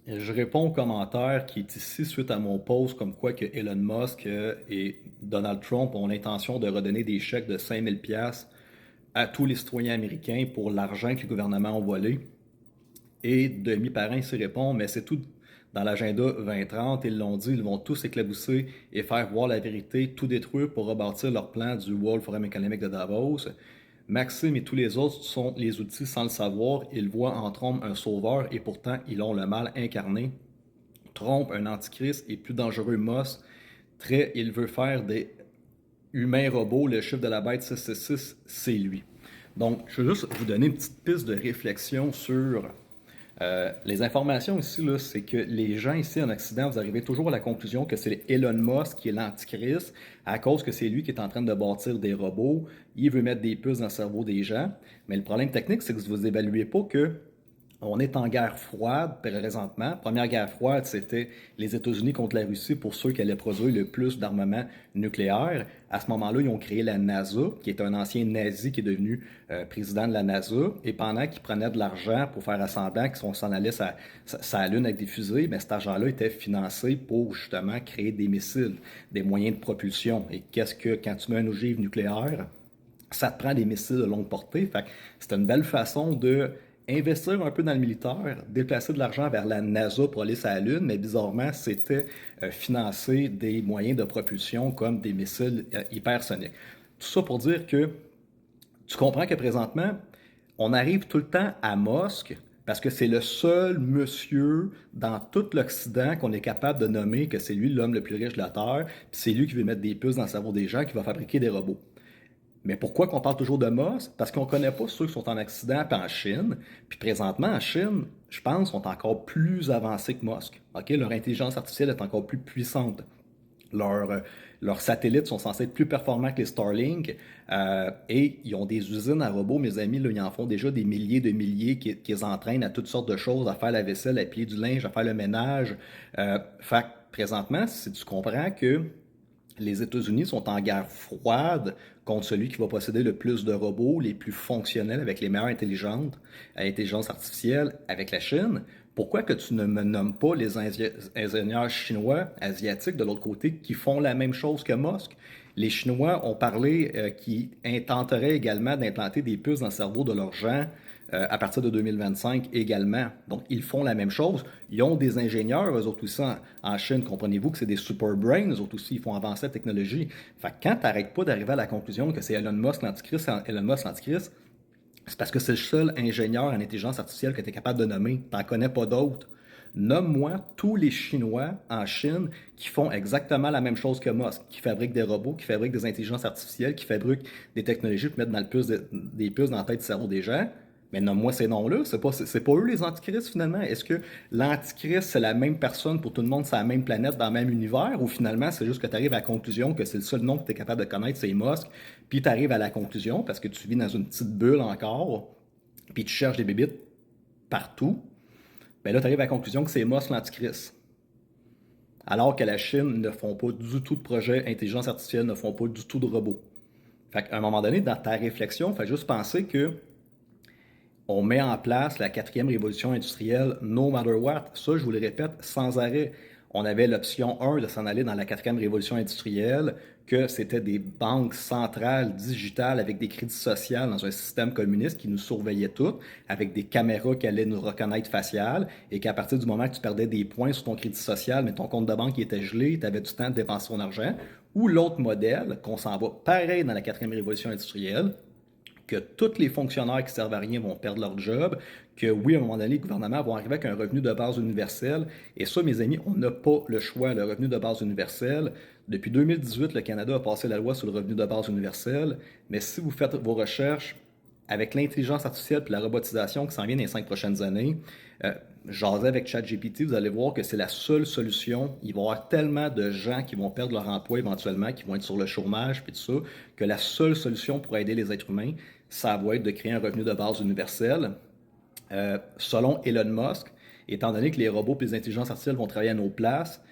Je réponds au commentaire qui est ici suite à mon post comme quoi que Elon Musk et Donald Trump ont l'intention de redonner des chèques de 5000 pièces à tous les citoyens américains pour l'argent que les gouvernements ont volé. Et demi-parrain s'y répond, mais c'est tout dans l'agenda 2030, ils l'ont dit, ils vont tous éclabousser et faire voir la vérité, tout détruire pour rebâtir leur plan du World Forum économique de Davos. Maxime et tous les autres sont les outils sans le savoir, ils voient en Trump un sauveur et pourtant ils ont le mal incarné. Trump, un antichrist, et plus dangereux Moss, très, il veut faire des humains robots, le chiffre de la bête 666, c'est lui. Donc, je veux juste vous donner une petite piste de réflexion sur les informations ici, là, c'est que les gens ici en Occident, vous arrivez toujours à la conclusion que c'est Elon Musk qui est l'antichrist à cause que c'est lui qui est en train de bâtir des robots. Il veut mettre des puces dans le cerveau des gens. Mais le problème technique, c'est que vous évaluez pas que on est en guerre froide présentement. Première guerre froide, c'était les États-Unis contre la Russie pour ceux qui allaient produire le plus d'armement nucléaire. À ce moment-là, ils ont créé la NASA, qui est un ancien nazi qui est devenu président de la NASA. Et pendant qu'ils prenaient de l'argent pour faire assemblant qu'on s'en allait sa Lune avec des fusées, mais cet argent-là était financé pour justement créer des missiles, des moyens de propulsion. Et qu'est-ce que, quand tu mets une ogive nucléaire, ça te prend des missiles de longue portée. Fait que c'est une belle façon de investir un peu dans le militaire, déplacer de l'argent vers la NASA pour aller sur la Lune, mais bizarrement, c'était financer des moyens de propulsion comme des missiles hypersoniques. Tout ça pour dire que tu comprends que présentement, on arrive tout le temps à Musk parce que c'est le seul monsieur dans tout l'Occident qu'on est capable de nommer que c'est lui l'homme le plus riche de la Terre, puis c'est lui qui veut mettre des puces dans le cerveau des gens, qui va fabriquer des robots. Mais pourquoi qu'on parle toujours de Musk? Parce qu'on ne connaît pas ceux qui sont en Occident et en Chine. Puis présentement, en Chine, je pense, sont encore plus avancés que Musk. OK? Leur intelligence artificielle est encore plus puissante. Leurs satellites sont censés être plus performants que les Starlink. Et ils ont des usines à robots, mes amis. Là, ils en font déjà des milliers de milliers qui les entraînent à toutes sortes de choses, à faire la vaisselle, à plier du linge, à faire le ménage. Fait que présentement, si tu comprends que les États-Unis sont en guerre froide contre celui qui va posséder le plus de robots, les plus fonctionnels, avec les meilleures intelligences artificielles, avec la Chine. Pourquoi que tu ne me nommes pas les ingénieurs chinois, asiatiques de l'autre côté, qui font la même chose que Musk? Les Chinois ont parlé qu'ils intenteraient également d'implanter des puces dans le cerveau de leurs gens à partir de 2025 également. Donc, ils font la même chose. Ils ont des ingénieurs, eux autres aussi, en Chine. Comprenez-vous que c'est des super brains, eux autres aussi, ils font avancer la technologie. Fait que quand tu n'arrêtes pas d'arriver à la conclusion que c'est Elon Musk l'antichrist, c'est parce que c'est le seul ingénieur en intelligence artificielle que tu es capable de nommer. Tu n'en connais pas d'autres. Nomme-moi tous les Chinois en Chine qui font exactement la même chose que Musk, qui fabriquent des robots, qui fabriquent des intelligences artificielles, qui fabriquent des technologies pour mettre des puces dans la tête du cerveau des gens. Mais nomme-moi ces noms-là. C'est pas eux les antichrists finalement. Est-ce que l'antichrist, c'est la même personne pour tout le monde, c'est la même planète, dans le même univers, ou finalement, c'est juste que tu arrives à la conclusion que c'est le seul nom que tu es capable de connaître, c'est Musk, puis tu arrives à la conclusion, parce que tu vis dans une petite bulle encore, puis tu cherches des bébites partout, ben là, tu arrives à la conclusion que c'est Musk l'antichrist. Alors que la Chine ne font pas du tout de projet intelligence artificielle, ne font pas du tout de robots. Fait qu'à un moment donné, dans ta réflexion, fais juste penser que on met en place la quatrième révolution industrielle no matter what. Ça, je vous le répète sans arrêt. On avait l'option 1 de s'en aller dans la quatrième révolution industrielle, que c'était des banques centrales digitales avec des crédits sociaux dans un système communiste qui nous surveillait toutes, avec des caméras qui allaient nous reconnaître facial, et qu'à partir du moment que tu perdais des points sur ton crédit social, mais ton compte de banque était gelé, tu avais du temps de dépenser ton argent, ou l'autre modèle, qu'on s'en va pareil dans la quatrième révolution industrielle, que tous les fonctionnaires qui servent à rien vont perdre leur job, que oui, à un moment donné, les gouvernements vont arriver avec un revenu de base universel. Et ça, mes amis, on n'a pas le choix. Le revenu de base universel, depuis 2018, le Canada a passé la loi sur le revenu de base universel. Mais si vous faites vos recherches avec l'intelligence artificielle et la robotisation qui s'en vient dans les 5 prochaines années, jaser avec ChatGPT, vous allez voir que c'est la seule solution. Il va y avoir tellement de gens qui vont perdre leur emploi éventuellement, qui vont être sur le chômage et tout ça, que la seule solution pour aider les êtres humains, ça va être de créer un revenu de base universel. Selon Elon Musk, étant donné que les robots et les intelligences artificielles vont travailler à nos places,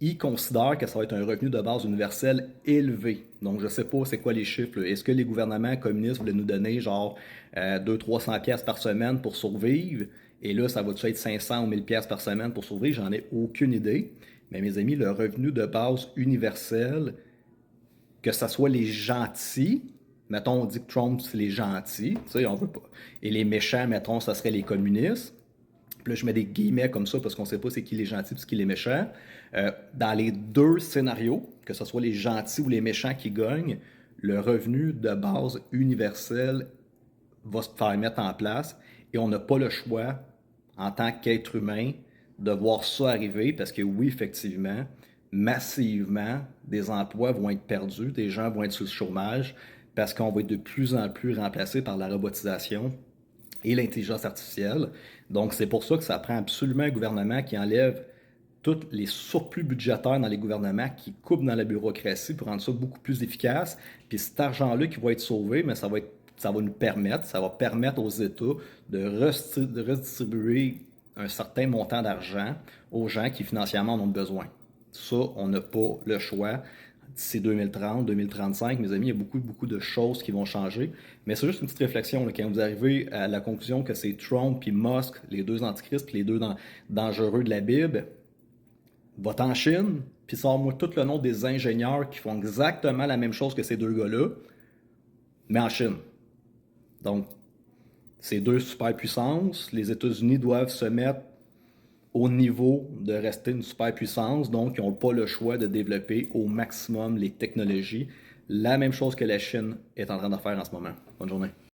il considère que ça va être un revenu de base universel élevé. Donc, je ne sais pas c'est quoi les chiffres. Est-ce que les gouvernements communistes voulaient nous donner genre 200-300 pièces par semaine pour survivre? Et là, ça va-tu être 500 ou 1000 pièces par semaine pour sauver? J'en ai aucune idée. Mais mes amis, le revenu de base universel, que ce soit les gentils, mettons, on dit que Trump, c'est les gentils, tu sais, on veut pas. Et les méchants, mettons, ça serait les communistes. Puis là, je mets des guillemets comme ça parce qu'on ne sait pas c'est qui les gentils et c'est qui les méchants. Dans les deux scénarios, que ce soit les gentils ou les méchants qui gagnent, le revenu de base universel va se faire mettre en place et on n'a pas le choix, en tant qu'être humain, de voir ça arriver parce que oui, effectivement, massivement, des emplois vont être perdus, des gens vont être sous le chômage parce qu'on va être de plus en plus remplacé par la robotisation et l'intelligence artificielle. Donc, c'est pour ça que ça prend absolument un gouvernement qui enlève tous les surplus budgétaires dans les gouvernements, qui coupent dans la bureaucratie pour rendre ça beaucoup plus efficace. Puis cet argent-là qui va être sauvé, mais ça va nous permettre, ça va permettre aux États de redistribuer un certain montant d'argent aux gens qui financièrement en ont besoin. Ça, on n'a pas le choix. D'ici 2030, 2035, mes amis, il y a beaucoup, beaucoup de choses qui vont changer. Mais c'est juste une petite réflexion, là, quand vous arrivez à la conclusion que c'est Trump et Musk, les deux antichrists, puis les deux dangereux de la Bible, va en Chine, puis sors-moi tout le nom des ingénieurs qui font exactement la même chose que ces deux gars-là, mais en Chine. Donc, ces deux superpuissances, les États-Unis doivent se mettre au niveau de rester une superpuissance, donc ils n'ont pas le choix de développer au maximum les technologies. La même chose que la Chine est en train de faire en ce moment. Bonne journée.